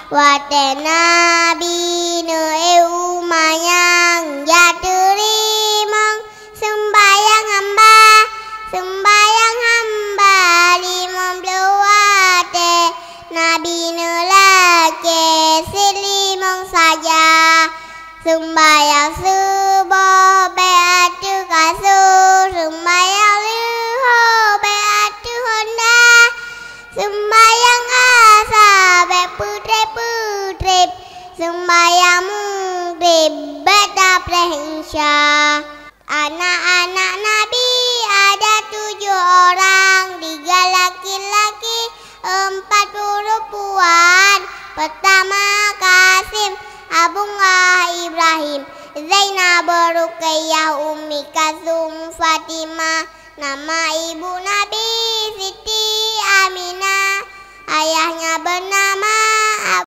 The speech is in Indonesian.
Wate Nabi nu umayang jaturi mong sembayang hamba limong wate Nabi nu lake silimong saja sembayang subuh beatu kasur sembayang luho beatu honda sembayang asa be putri sembayang mungkrib beta prehisya. Anak-anak Nabi ada 7 orang, 3 laki-laki 4 perempuan. Pertama Qasim, Abdullah, Ibrahim, Zainab, Ruqayyah, Ummi Kalsum, Fatimah. Nama ibu Nabi Siti Aminah, ayahnya bernama